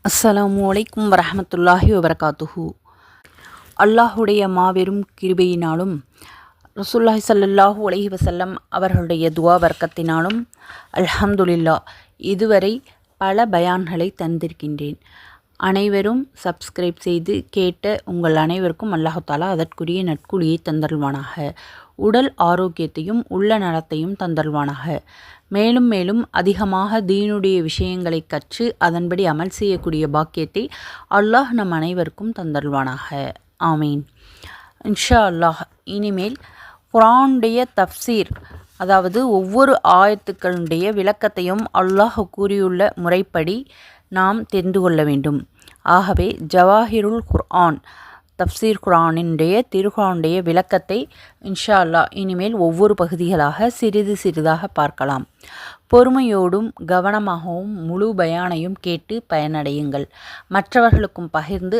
அஸ்ஸலாமு அலைக்கும் வரஹமத்துல்லாஹி வபரகாத்துஹு. அல்லாஹுடைய மாபெரும் கிருபையினாலும் ரசூலுல்லாஹி ஸல்லல்லாஹு அலைஹி வஸல்லம் அவர்களுடைய துவா வர்க்கத்தினாலும் அல்ஹம்துலில்லாஹ் இதுவரை பல பயான்களை தந்திருக்கின்றேன். அனைவரும் சப்ஸ்கிரைப் செய்து கேட்ட உங்கள் அனைவருக்கும் அல்லாஹு தாலா அதற்குரிய நற்கூலியை தந்தருள்வானாக. உடல் ஆரோக்கியத்தையும் உள்ள நலத்தையும் தந்தருள்வானாக. மேலும் மேலும் அதிகமாக தீனுடைய விஷயங்களை கற்று அதன்படி அமல் செய்யக்கூடிய பாக்கியத்தை அல்லாஹ் நம் அனைவருக்கும் தந்தருள்வானாக. ஆமீன். இன்ஷா அல்லாஹ் இனிமேல் குர்ஆனுடைய தஃப்சீர், அதாவது ஒவ்வொரு ஆயத்துக்களுடைய விளக்கத்தையும் அல்லாஹ் கூறியுள்ள முறைப்படி நாம் தெரிந்து கொள்ள வேண்டும். ஆகவே ஜவாஹிருல் குர்ஆன் தஃப்சீர் குர்ஆனுடைய திருக்குர்ஆனுடைய விளக்கத்தை இன்ஷா அல்லாஹ் இனிமேல் ஒவ்வொரு பகுதிகளாக சிறிது சிறிதாக பார்க்கலாம். பொறுமையோடும் கவனமாகவும் முழு பயானையும் கேட்டு பயனடையுங்கள். மற்றவர்களுக்கும் பகிர்ந்து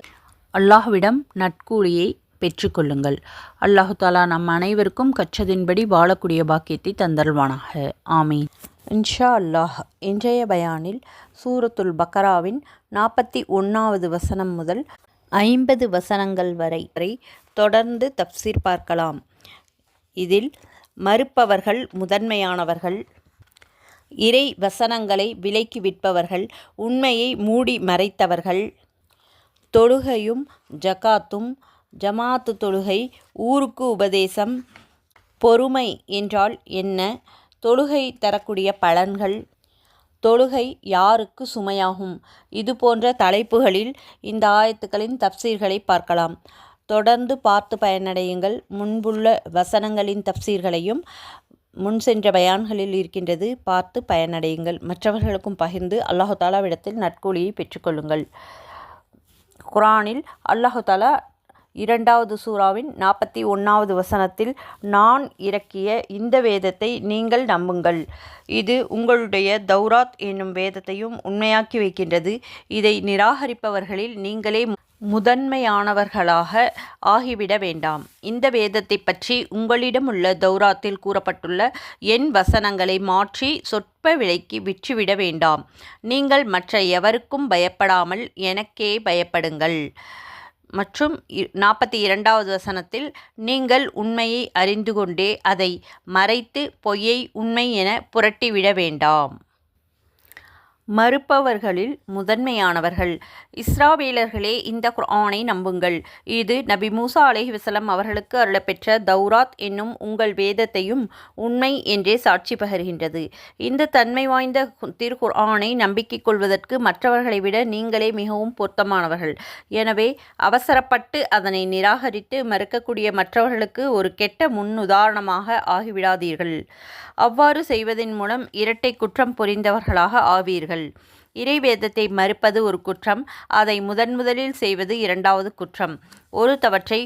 அல்லாஹ்விடம் நற்கூலியை பெற்றுக்கொள்ளுங்கள். அல்லாஹு தாலா நம் அனைவருக்கும் கற்றதின்படி வாழக்கூடிய பாக்கியத்தை தந்தருள்வானாக. ஆமீன். இன்ஷா அல்லாஹ் இன்றைய பயானில் சூரத்துல் பக்கராவின் 41வது வசனம் முதல் 50 வசனங்கள் வரை தொடர்ந்து தஃப்சீர் பார்க்கலாம். இதில் மறுப்பவர்கள் முதன்மையானவர்கள், இறை வசனங்களை விலைக்கு விற்பவர்கள், உண்மையை மூடி மறைத்தவர்கள், தொழுகையும் ஜகாத்தும், ஜமாத்து தொழுகை, ஊருக்கு உபதேசம், பொறுமை என்றால் என்ன, தொழுகை தரக்கூடிய பலன்கள், தொழுகை யாருக்கு சுமையாகும், இது போன்ற தலைப்புகளில் இந்த ஆயத்துக்களின் தஃப்சீர்களை பார்க்கலாம். தொடர்ந்து பார்த்து பயனடையுங்கள். முன்புள்ள வசனங்களின் தஃப்சீர்களையும் முன் சென்ற பயான்களில் இருக்கின்றது, பார்த்து பயனடையுங்கள். மற்றவர்களுக்கும் பகிர்ந்து அல்லாஹு தாலாவிடத்தில் நற்கூலியை பெற்றுக்கொள்ளுங்கள். குர்ஆனில் அல்லாஹு தாலா 2வது சூறாவின் 41வது வசனத்தில், நான் இறக்கிய இந்த வேதத்தை நீங்கள் நம்புங்கள், இது உங்களுடைய தௌராத் என்னும் வேதத்தையும் உண்மையாக்கி வைக்கின்றது, இதை நிராகரிப்பவர்களில் நீங்களே முதன்மையானவர்களாக ஆகிவிட வேண்டாம். இந்த வேதத்தை பற்றி உங்களிடம் உள்ள தௌராத்தில் கூறப்பட்டுள்ள என் வசனங்களை மாற்றி சொற்ப விலைக்கு விற்றுவிட வேண்டாம். நீங்கள் மற்ற எவருக்கும் பயப்படாமல் எனக்கே பயப்படுங்கள். மற்றும் 42வது வசனத்தில், நீங்கள் உண்மையை அறிந்து கொண்டே அதை மறைத்து பொய்யை உண்மை என புரட்டிவிட வேண்டாம். மறுப்பவர்களில் முதன்மையானவர்கள் இஸ்ராவேலர்களே, இந்த குர்ஆனை நம்புங்கள், இது நபி மூசா அலைஹிவஸல்லம் அவர்களுக்கு அருளப்பெற்ற தௌராத் என்னும் உங்கள் வேதத்தையும் உண்மை என்றே சாட்சி பகர்கின்றது. இந்த தன்மை வாய்ந்த திருக்குர்ஆனை நம்பிக்கை கொள்வதற்கு மற்றவர்களை விட நீங்களே மிகவும் பொருத்தமானவர்கள். எனவே அவசரப்பட்டு அதனை நிராகரித்து மறுக்கக்கூடிய மற்றவர்களுக்கு ஒரு கெட்ட முன்னுதாரணமாக ஆகிவிடாதீர்கள். அவ்வாறு செய்வதன் மூலம் இரட்டை குற்றம் புரிந்தவர்களாக ஆவீர்கள். இறை வேதத்தை மறுப்பது ஒரு குற்றம், அதை முதலில் செய்வது 2வது குற்றம். ஒரு தவற்றை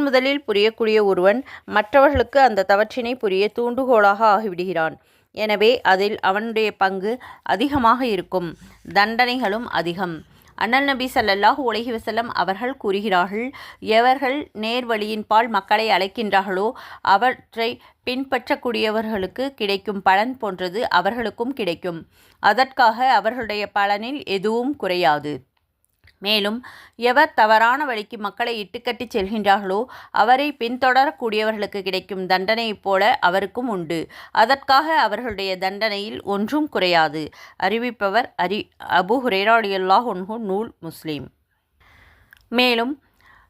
முதலில் புரியக்கூடிய ஒருவன் மற்றவர்களுக்கு அந்த தவற்றினை புரிய தூண்டுகோலாக ஆகிவிடுகிறான். எனவே அதில் அவனுடைய பங்கு அதிகமாக இருக்கும், தண்டனைகளும் அதிகம். அண்ணல் நபி ஸல்லல்லாஹு அலைஹி வஸல்லம் அவர்கள் கூறுகிறார்கள், எவர்கள் நேர்வழியின்பால் மக்களை அழைக்கின்றார்களோ அவற்றை பின்பற்றக்கூடியவர்களுக்கு கிடைக்கும் பலன் போன்றது அவர்களுக்கும் கிடைக்கும். அதற்காக அவர்களுடைய பலனில் எதுவும் குறையாது. மேலும் எவர் தவறான வழிக்கு மக்களை இட்டுக்கட்டி செல்கின்றார்களோ அவரை பின்தொடரக்கூடியவர்களுக்கு கிடைக்கும் தண்டனையைப் போல அவருக்கும் உண்டு. அதற்காக அவர்களுடைய தண்டனையில் ஒன்றும் குறையாது. அறிவிப்பவர் அபூ ஹுரைரா ரலியல்லாஹு அன்ஹு, நூல் முஸ்லிம். மேலும்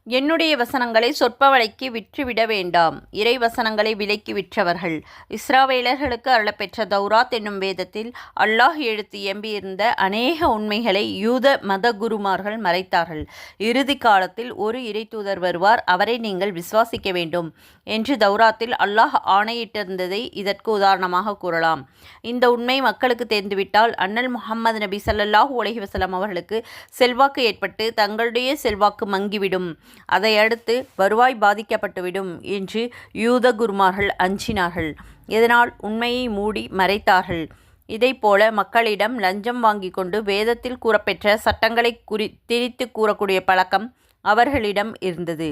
என்னுடைய வசனங்களை சொற்ப விலைக்கு விற்றுவிட வேண்டாம். இறை வசனங்களை விலைக்கு விற்றவர்கள் இஸ்ராவேலர்களுக்கு அருளப்பெற்ற தௌராத் என்னும் வேதத்தில் அல்லாஹ் எழுத்து எம்பியிருந்த அநேக உண்மைகளை யூத மத குருமார்கள் மறைத்தார்கள். இறுதி காலத்தில் ஒரு இறை தூதர் வருவார், அவரை நீங்கள் விசுவாசிக்க வேண்டும் என்று தௌராத்தில் அல்லாஹ் ஆணையிட்டிருந்ததை இதற்கு உதாரணமாக கூறலாம். இந்த உண்மை மக்களுக்கு தெரிந்துவிட்டால் அண்ணல் முஹம்மது நபி ஸல்லல்லாஹு அலைஹி வஸல்லம் அவர்களுக்கு செல்வாக்கு ஏற்பட்டு தங்களுடைய செல்வாக்கு மங்கிவிடும், அதை அடுத்து வருவாய் பாதிக்கப்பட்டுவிடும் என்று யூத குருமார்கள் அஞ்சினார்கள். இதனால் உண்மையை மூடி மறைத்தார்கள். இதைப்போல மக்களிடம் லஞ்சம் வாங்கி கொண்டு வேதத்தில் கூறப்பெற்ற சட்டங்களை திரித்து கூறக்கூடிய பழக்கம் அவர்களிடம் இருந்தது.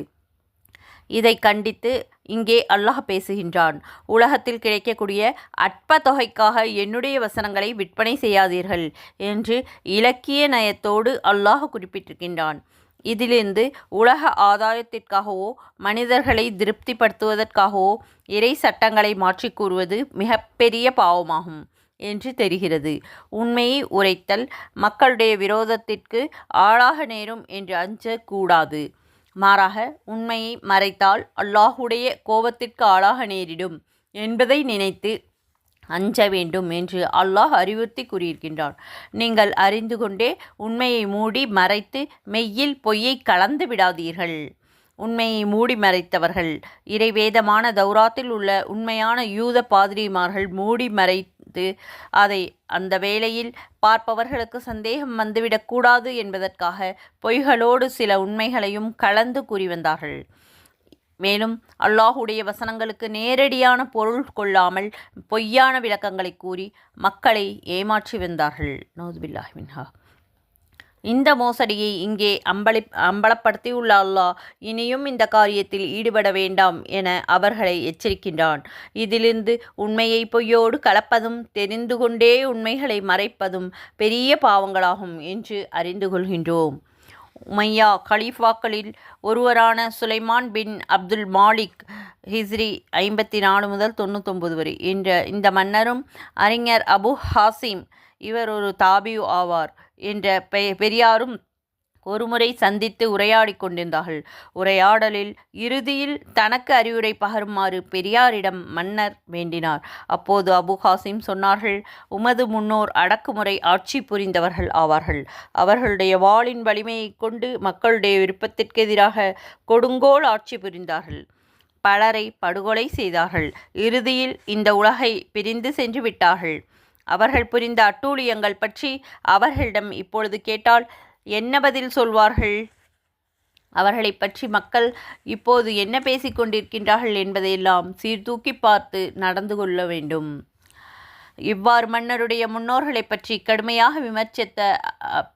இதை கண்டித்து இங்கே அல்லாஹ் பேசுகின்றான். உலகத்தில் கிடைக்கக்கூடிய அற்ப தொகைக்காக என்னுடைய வசனங்களை விற்பனை செய்யாதீர்கள் என்று இலக்கிய நயத்தோடு அல்லாஹ் குறிப்பிட்டிருக்கின்றான். இதிலிருந்து உலக ஆதாயத்திற்காகவோ மனிதர்களை திருப்திப்படுத்துவதற்காகவோ இறை சட்டங்களை மாற்றிக் கூறுவது மிகப்பெரிய பாவமாகும் என்று தெரிகிறது. உண்மையை உரைத்தல் மக்களுடைய விரோதத்திற்கு ஆளாக நேரும் என்று அஞ்சக்கூடாது. மாறாக உண்மையை மறைத்தால் அல்லாஹுடைய கோபத்திற்கு ஆளாக நேரிடும் என்பதை நினைத்து அஞ்ச வேண்டும் என்று அல்லாஹ் அறிவுறுத்தி கூறியிருக்கின்றான். நீங்கள் அறிந்து கொண்டே உண்மையை மூடி மறைத்து மெய்யில் பொய்யை கலந்து விடாதீர்கள். உண்மையை மூடி மறைத்தவர்கள் இறைவேதமான தௌராத்தில் உள்ள உண்மையான யூத பாதிரிமார்கள் மூடி மறைத்து அதை அந்த வேளையில் பார்ப்பவர்களுக்கு சந்தேகம் வந்துவிடக்கூடாது என்பதற்காக பொய்களோடு சில உண்மைகளையும் கலந்து கூறி வந்தார்கள். மேலும் அல்லாஹுடைய வசனங்களுக்கு நேரடியான பொருள் கொள்ளாமல் பொய்யான விளக்கங்களை கூறி மக்களை ஏமாற்றி வந்தார்கள். நௌதுபில்லாஹி மின்ஹா. இந்த மோசடியை இங்கே அம்பலப்படுத்தியுள்ள அல்லாஹ் இனியும் இந்த காரியத்தில் ஈடுபட வேண்டாம் என அவர்களை எச்சரிக்கின்றான். இதிலிருந்து உண்மையை பொய்யோடு கலப்பதும் தெரிந்து கொண்டே உண்மைகளை மறைப்பதும் பெரிய பாவங்களாகும் என்று அறிந்து கொள்கின்றோம். உமையா கலீஃபாக்களில் ஒருவரான சுலைமான் பின் அப்துல் மாலிக் ஹிஜ்ரி 54 முதல் 99 வரை என்ற இந்த மன்னரும் அறிஞர் அபு ஹாசிம் இவர் ஒரு தாபியு ஆவார் என்ற பெரியாரும் ஒருமுறை சந்தித்து உரையாடி கொண்டிருந்தார்கள். உரையாடலில் இறுதியில் தனக்கு அறிவுரை பகருமாறு பெரியாரிடம் மன்னர் வேண்டினார். அப்போது அபு ஹாசிம் சொன்னார்கள், உமது முன்னோர் அடக்குமுறை ஆட்சி புரிந்தவர்கள் ஆவார்கள். அவர்களுடைய வாளின் வலிமையை கொண்டு மக்களுடைய விருப்பத்திற்கு எதிராக கொடுங்கோல் ஆட்சி புரிந்தார்கள். பலரை படுகொலை செய்தார்கள். இறுதியில் இந்த உலகை பிரிந்து சென்று விட்டார்கள். அவர்கள் புரிந்த அட்டூழியங்கள் பற்றி அவர்களிடம் இப்பொழுது கேட்டால் என்ன பதில் சொல்வார்கள்? அவர்களை பற்றி மக்கள் இப்போது என்ன பேசிக்கொண்டிருக்கின்றார்கள் என்பதையெல்லாம் சீர்தூக்கி பார்த்து நடந்து கொள்ள வேண்டும். இவ்வாறு மன்னருடைய முன்னோர்களை பற்றி கடுமையாக விமர்சித்த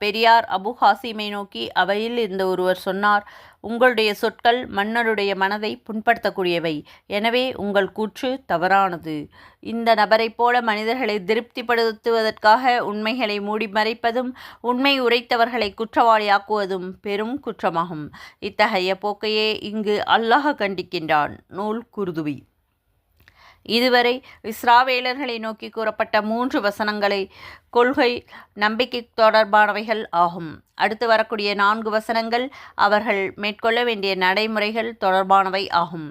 பெரியார் அபு ஹாசிமை நோக்கி அவையில் இருந்த ஒருவர் சொன்னார், உங்களுடைய சொற்கள் மன்னருடைய மனதை புண்படுத்தக்கூடியவை. எனவே உங்கள் கூற்று தவறானது. இந்த நபரைப் போல மனிதர்களை திருப்திப்படுத்துவதற்காக உண்மைகளை மூடி மறைப்பதும் உண்மை உரைத்தவர்களை குற்றவாளியாக்குவதும் பெரும் குற்றமாகும். இத்தகைய போக்கையே இங்கு அல்லாஹ் கண்டிக்கின்றான். நூல் குர்துபி. இதுவரை இஸ்ராவேலர்களை நோக்கி கூறப்பட்ட 3 வசனங்களை கொள்கை நம்பிக்கை தொடர்பானவைகள் ஆகும். அடுத்து வரக்கூடிய 4 வசனங்கள் அவர்கள் மேற்கொள்ள வேண்டிய நடைமுறைகள் தொடர்பானவை ஆகும்.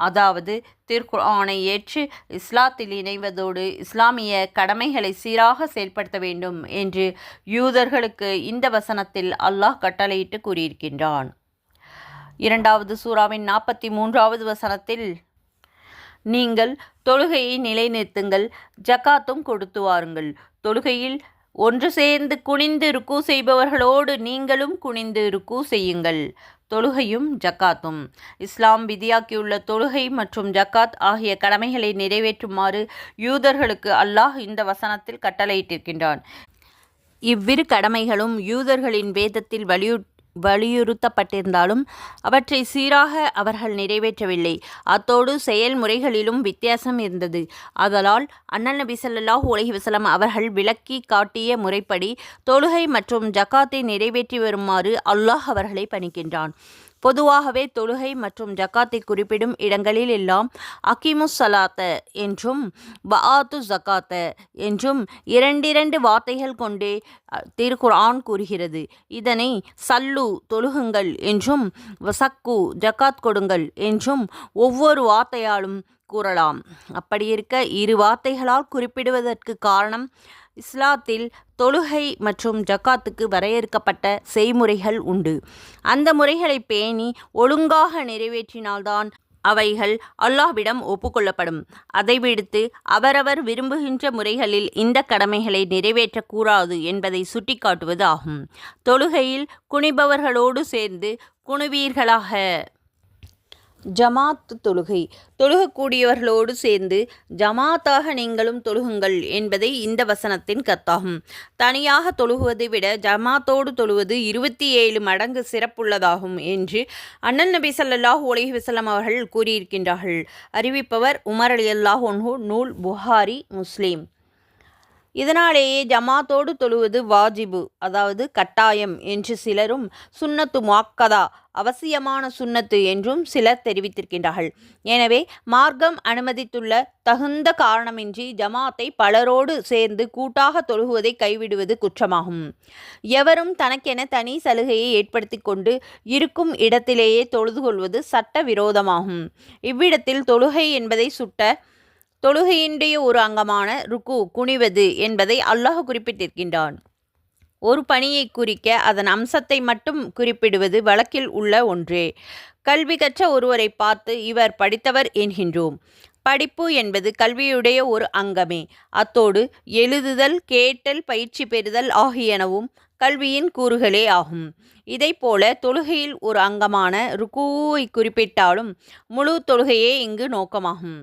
அதாவது திருக்குர்ஆனை ஏற்று இஸ்லாத்தில் இணைவதோடு இஸ்லாமிய கடமைகளை சீராக செயல்படுத்த வேண்டும் என்று யூதர்களுக்கு இந்த வசனத்தில் அல்லாஹ் கட்டளையிட்டு கூறியிருக்கின்றான். 2வது சூராவின் 43வது வசனத்தில், நீங்கள் தொழுகையை நிலைநிறுத்துங்கள், ஜக்காத்தும் கொடுத்து வாருங்கள். தொழுகையில் ஒன்று சேர்ந்து குனிந்து ருக்கு செய்பவர்களோடு நீங்களும் குனிந்து ருக்கு செய்யுங்கள். தொழுகையும் ஜக்காத்தும் இஸ்லாம் விதியாக்கியுள்ள தொழுகை மற்றும் ஜக்காத் ஆகிய கடமைகளை நிறைவேற்றுமாறு யூதர்களுக்கு அல்லாஹ் இந்த வசனத்தில் கட்டளையிட்டிருக்கின்றான். இவ்விரு கடமைகளும் யூதர்களின் வேதத்தில் வலியுறுத்தப்பட்டிருந்தாலும் அவற்றை சீராக அவர்கள் நிறைவேற்றவில்லை. அத்தோடு செயல்முறைகளிலும் வித்தியாசம் இருந்தது. ஆதலால் அண்ணல் நபி ஸல்லல்லாஹு அலைஹி வஸல்லம் அவர்கள் விளக்கி காட்டிய முறைப்படி தொழுகை மற்றும் ஜக்காத்தை நிறைவேற்றி வருமாறு அல்லாஹ் அவர்களை பணிக்கின்றான். பொதுவாகவே தொழுகை மற்றும் ஜக்காத்தை குறிப்பிடும் இடங்களில் எல்லாம் அகிமுஸ் ஸலாத்த என்றும் வஆத்து ஜக்காத்த என்றும் 2 வார்த்தைகள் கொண்டே திருக்குர்ஆன் கூறுகிறது. இதனை சல்லு தொழுகுங்கள் என்றும் வசக்கு ஜக்காத் கொடுங்கள் என்றும் ஒவ்வொரு வார்த்தையாலும் கூறலாம். அப்படியிருக்க 2 வார்த்தைகளால் குறிப்பிடுவதற்கு காரணம், இஸ்லாத்தில் தொழுகை மற்றும் ஜக்காத்துக்கு வரையறுக்கப்பட்ட செய்முறைகள் உண்டு. அந்த முறைகளை பேணி ஒழுங்காக நிறைவேற்றினால்தான் அவைகள் அல்லாஹ்விடம் ஒப்புக்கொள்ளப்படும். அதை விடுத்து அவரவர் விரும்புகின்ற முறைகளில் இந்த கடமைகளை நிறைவேற்றக்கூடாது என்பதை சுட்டிக்காட்டுவது ஆகும். தொழுகையில் குனிபவர்களோடு சேர்ந்து குனுவீர்களாக. ஜமாத் தொழுகை. தொழுகக்கூடியவர்களோடு சேர்ந்து ஜமாத்தாக நீங்களும் தொழுகுங்கள் என்பதே இந்த வசனத்தின் கருத்தாகும். தனியாக தொழுகுவதை விட ஜமாத்தோடு தொழுவது 27 மடங்கு சிறப்புள்ளதாகும் என்று அண்ணல் நபி ஸல்லல்லாஹு அலைஹி வஸல்லம் அவர்கள் கூறியிருக்கின்றார்கள். அறிவிப்பவர் உமர் ரலியல்லாஹு அன்ஹு. நூல் புகாரி, முஸ்லிம். இதனாலேயே ஜமாத்தோடு தொழுவது வாஜிபு, அதாவது கட்டாயம் என்று சிலரும், சுன்னத்து முஅக்கதா, அவசியமான சுன்னத்து என்றும் சிலர் தெரிவித்திருக்கின்றார்கள். எனவே மார்க்கம் அனுமதித்துள்ள தகுந்த காரணமின்றி ஜமாத்தை பலரோடு சேர்ந்து கூட்டாக தொழுகுவதை கைவிடுவது குற்றமாகும். எவரும் தனக்கென தனி சலுகையை ஏற்படுத்தி கொண்டு இருக்கும் இடத்திலேயே தொழுது கொள்வது சட்ட விரோதமாகும். இவ்விடத்தில் தொழுகை என்பதை தொழுகையினுடைய ஒரு அங்கமான ருக்கு, குனிவது என்பதை அல்லாஹ் குறிப்பிட்டிருக்கின்றான். ஒரு பணியை குறிக்க அதன் அம்சத்தை மட்டும் குறிப்பிடுவது வழக்கில் உள்ள ஒன்றே. கல்வி கற்ற ஒருவரை பார்த்து இவர் படித்தவர் என்கின்றோம். படிப்பு என்பது கல்வியுடைய ஒரு அங்கமே. அத்தோடு எழுதுதல், கேட்டல், பயிற்சி பெறுதல் ஆகியனவும் கல்வியின் கூறுகளே ஆகும். இதைப்போல தொழுகையில் ஒரு அங்கமான ருக்கூவை குறிப்பிட்டாலும் முழு தொழுகையே இங்கு நோக்கமாகும்.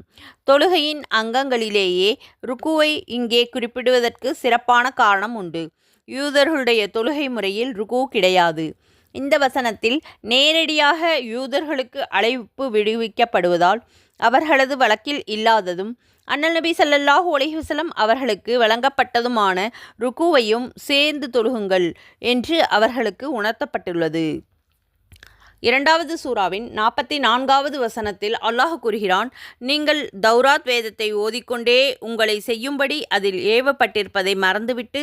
தொழுகையின் அங்கங்களிலேயே ருக்கூவை இங்கே குறிப்பிடுவதற்கு சிறப்பான காரணம் உண்டு. யூதர்களுடைய தொழுகை முறையில் ருக்கு கிடையாது. இந்த வசனத்தில் நேரடியாக யூதர்களுக்கு அழைப்பு விடுவிக்கப்படுவதால் அவர்களது வழக்கில் இல்லாததும் அண்ணல் நபி ஸல்லல்லாஹு அலைஹி வஸல்லம் அவர்களுக்கு வழங்கப்பட்டதுமான ருக்குவையும் சேர்ந்து தொழுகுங்கள் என்று அவர்களுக்கு உணர்த்தப்பட்டுள்ளது. 2வது சூராவின் 44வது வசனத்தில் அல்லாஹ் கூறுகிறான், நீங்கள் தௌராத் வேதத்தை ஓதிக்கொண்டே உங்களை செய்யும்படி அதில் ஏவப்பட்டிருப்பதை மறந்துவிட்டு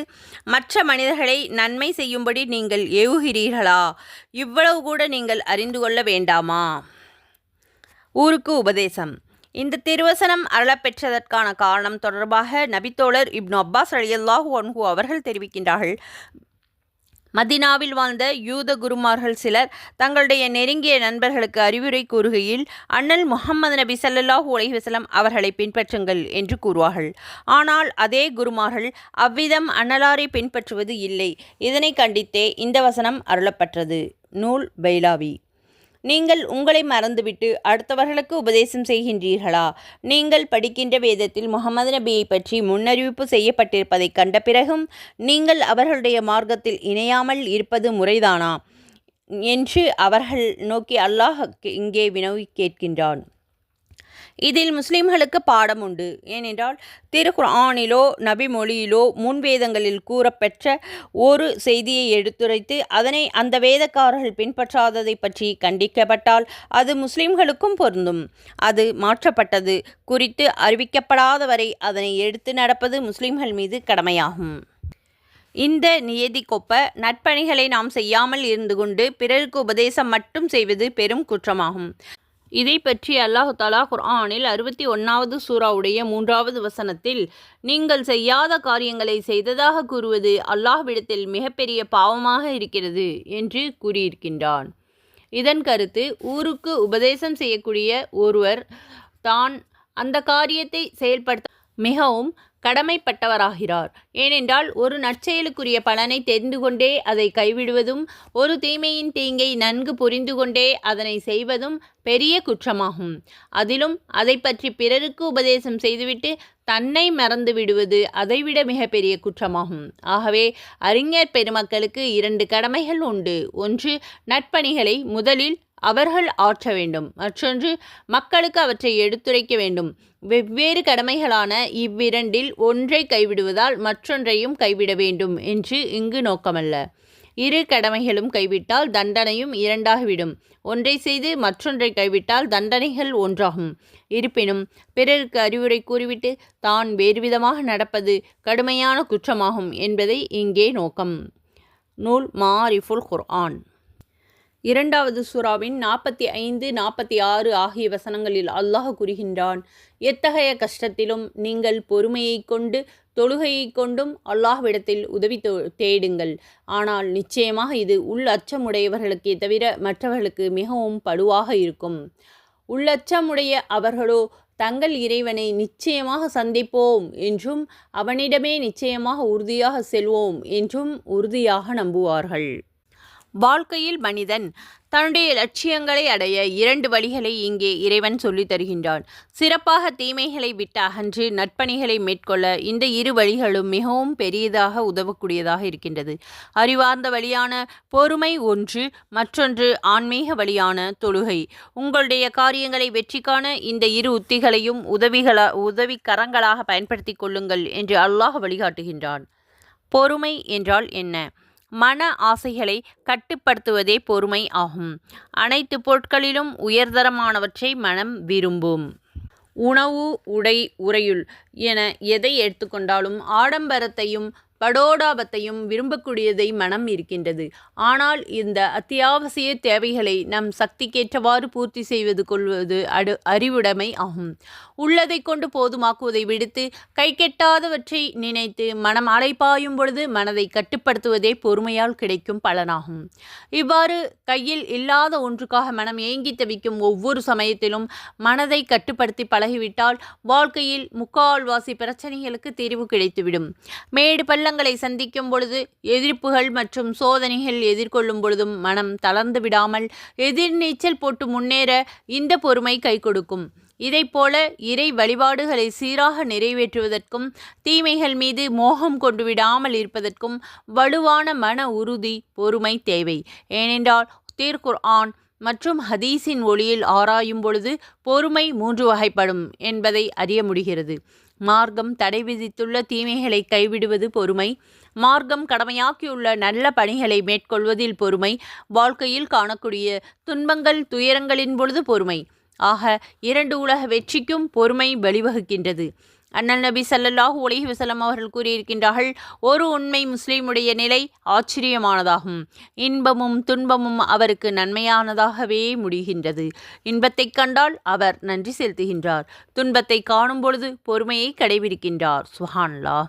மற்ற மனிதர்களை நன்மை செய்யும்படி நீங்கள் ஏவுகிறீர்களா? இவ்வளவு கூட நீங்கள் அறிந்து கொள்ள வேண்டாமா? ஊருக்கு உபதேசம். இந்த திருவசனம் அருளப்பெற்றதற்கான காரணம் தொடர்பாக நபித்தோழர் இப்னு அப்பாஸ் ரலியல்லாஹு அன்ஹு அவர்கள் தெரிவிக்கின்றார்கள். மதீனாவில் வாழ்ந்த யூத குருமார்கள் சிலர் தங்களுடைய நெருங்கிய நண்பர்களுக்கு அறிவுரை கூறுகையில் அண்ணல் முஹம்மது நபி ஸல்லல்லாஹு அலைஹி வஸல்லம் அவர்களை பின்பற்றுங்கள் என்று கூறுவார்கள். ஆனால் அதே குருமார்கள் அவ்விதம் அன்னலாரை பின்பற்றுவது இல்லை. இதனை கண்டித்தே இந்த வசனம் அருளப்பட்டது. நூல் பைலாவி. நீங்கள் உங்களை மறந்துவிட்டு அடுத்தவர்களுக்கு உபதேசம் செய்கின்றீர்களா? நீங்கள் படிக்கின்ற வேதத்தில் முஹம்மது நபியை பற்றி முன்னறிவிப்பு செய்யப்பட்டிருப்பதை கண்ட பிறகும் நீங்கள் அவர்களுடைய மார்க்கத்தில் இணையாமல் இருப்பது முறைதானா என்று அவர்கள் நோக்கி அல்லாஹ் இங்கே வினவி கேட்கின்றான். இதில் முஸ்லிம்களுக்கு பாடம் உண்டு. ஏனென்றால் திருக்குர்ஆனிலோ நபி மொழியிலோ முன்வேதங்களில் கூறப்பெற்ற ஒரு செய்தியை எடுத்துரைத்து அதனை அந்த வேதக்காரர்கள் பின்பற்றாததை பற்றி கண்டிக்கப்பட்டால் அது முஸ்லிம்களுக்கும் பொருந்தும். அது மாற்றப்பட்டது குறித்து அறிவிக்கப்படாத வரை அதனை எடுத்து நடப்பது முஸ்லிம்கள் மீது கடமையாகும். இந்த நியதிக்கொப்ப நற்பணிகளை நாம் செய்யாமல் இருந்து கொண்டு பிறருக்கு உபதேசம் மட்டும் செய்வது பெரும் குற்றமாகும். இதை பற்றி அல்லாஹு தஆலா குர்ஆனில் 61வது சூராவுடைய 3வது வசனத்தில், நீங்கள் செய்யாத காரியங்களை செய்ததாக கூறுவது அல்லாஹ்விடத்தில் மிகப்பெரிய பாவமாக இருக்கிறது என்று கூறியிருக்கின்றான். இதன் கருத்து, ஊருக்கு உபதேசம் செய்யக்கூடிய ஒருவர் தான் அந்த காரியத்தை செயல்படுத்த மிகவும் கடமைப்பட்டவராகிறார். ஏனென்றால் ஒரு நற்செயலுக்குரிய பலனை தெரிந்து கொண்டே அதை கைவிடுவதும் ஒரு தீமையின் தீங்கை நன்கு புரிந்து கொண்டே அதனை செய்வதும் பெரிய குற்றமாகும். அதிலும் அதை பற்றி பிறருக்கு உபதேசம் செய்துவிட்டு தன்னை மறந்து விடுவது அதைவிட மிகப்பெரிய குற்றமாகும். ஆகவே அறிஞர் பெருமக்களுக்கு 2 கடமைகள் உண்டு. ஒன்று, நற்பணிகளை முதலில் அவர்கள் ஆற்ற வேண்டும். மற்றொன்று, மக்களுக்கு அவற்றை எடுத்துரைக்க வேண்டும். வெவ்வேறு கடமைகளான இவ்விரண்டில் ஒன்றை கைவிடுவதால் மற்றொன்றையும் கைவிட வேண்டும் என்று இங்கு நோக்கமல்ல. 2 கடமைகளும் கைவிட்டால் தண்டனையும் 2ஆகிவிடும். ஒன்றை செய்து மற்றொன்றை கைவிட்டால் தண்டனைகள் ஒன்றாகும். இருப்பினும் பிறருக்கு அறிவுரை கூறிவிட்டு தான் வேறுவிதமாக நடப்பது கடுமையான குற்றமாகும் என்பதை இங்கே நோக்கம். நூல் மாரிஃபுல் குர்ஆன். 2வது சூராவின் 45, 46 ஆகிய வசனங்களில் அல்லாஹ் கூறுகின்றான், எத்தகைய கஷ்டத்திலும் நீங்கள் பொறுமையை கொண்டு தொழுகையை கொண்டும் அல்லாஹ்விடத்தில் உதவி தேடுங்கள். ஆனால் நிச்சயமாக இது உள்ளச்சமுடையவர்களுக்கே தவிர மற்றவர்களுக்கு மிகவும் படுவாக இருக்கும். உள்ளச்சமுடைய அவர்களோ தங்கள் இறைவனை நிச்சயமாக சந்திப்போம் என்றும் அவனிடமே நிச்சயமாக உறுதியாக செல்வோம் என்றும் உறுதியாக நம்புவார்கள். வாழ்க்கையில் மனிதன் தன்னுடைய லட்சியங்களை அடைய 2 வழிகளை இங்கே இறைவன் சொல்லித் தருகின்றான். சிறப்பாக தீமைகளை விட்டு அகன்று நற்பணிகளை மேற்கொள்ள இந்த 2 வழிகளும் மிகவும் பெரியதாக உதவக்கூடியதாக இருக்கின்றது. அறிவார்ந்த வழியான பொறுமை ஒன்று, மற்றொன்று ஆன்மீக வழியான தொழுகை. உங்களுடைய காரியங்களை வெற்றி காண இந்த 2 உத்திகளையும் உதவிக்கரங்களாக பயன்படுத்திக் கொள்ளுங்கள் என்று அல்லாஹ் வழிகாட்டுகின்றான். பொறுமை என்றால் என்ன? மன ஆசைகளை கட்டுப்படுத்துவதே பொறுமை ஆகும். அனைத்து பொருட்களிலும் உயர்தரமானவற்றை மனம் விரும்பும். உணவு, உடை, உறையுள் என எதை எடுத்துக்கொண்டாலும் ஆடம்பரத்தையும் படோடாபத்தையும் விரும்பக்கூடியதை மனம் இருக்கின்றது. ஆனால் இந்த அத்தியாவசிய தேவைகளை நம் சக்திக்கேற்றவாறு பூர்த்தி செய்வது கொள்வது அறிவுடைமை ஆகும். உள்ளதை கொண்டு போதுமாக்குவதை விடுத்து கைக்கெட்டாதவற்றை நினைத்து மனம் அலைப்பாயும் பொழுது மனதை கட்டுப்படுத்துவதே பொறுமையால் கிடைக்கும் பலனாகும். இவ்வாறு கையில் இல்லாத ஒன்றுக்காக மனம் ஏங்கி தவிக்கும் ஒவ்வொரு சமயத்திலும் மனதை கட்டுப்படுத்தி பழகிவிட்டால் வாழ்க்கையில் முக்கால்வாசி பிரச்சனைகளுக்கு தீர்வு கிடைத்துவிடும். மேடு பள்ளங்களை சந்திக்கும் பொழுது, எதிர்ப்புகள் மற்றும் சோதனைகள் எதிர்கொள்ளும் பொழுதும் மனம் தளர்ந்து விடாமல் எதிர்நீச்சல் போட்டு முன்னேற இந்த பொறுமை கை கொடுக்கும். இதைப்போல இறை வழிபாடுகளை சீராக நிறைவேற்றுவதற்கும் தீமைகள் மீது மோகம் கொண்டு விடாமல் இருப்பதற்கும் வலுவான மன உறுதி பொறுமை தேவை. ஏனென்றால் திருக்குர்ஆன் மற்றும் ஹதீஸின் ஒளியில் ஆராயும் பொழுது பொறுமை 3 வகைப்படும் என்பதை அறிய முடிகிறது. மார்க்கம் தடை விதித்துள்ள தீமைகளை கைவிடுவது பொறுமை, மார்க்கம் கடமையாக்கியுள்ள நல்ல பணிகளை மேற்கொள்வதில் பொறுமை, வாழ்க்கையில் காணக்கூடிய துன்பங்கள் துயரங்களின் பொழுது பொறுமை. ஆக 2 உலக வெற்றிக்கும் பொறுமை வழிவகுக்கின்றது. அண்ணல் நபி ஸல்லல்லாஹு அலைஹி வஸல்லம் அவர்கள் கூறியிருக்கின்றார்கள், ஒரு உண்மை முஸ்லிமுடைய நிலை ஆச்சரியமானதாகும். இன்பமும் துன்பமும் அவருக்கு நன்மையானதாகவே முடிகின்றது. இன்பத்தை கண்டால் அவர் நன்றி செலுத்துகின்றார், துன்பத்தை காணும் பொழுது பொறுமையை கடைபிடிக்கின்றார். சுப்ஹானல்லாஹ்.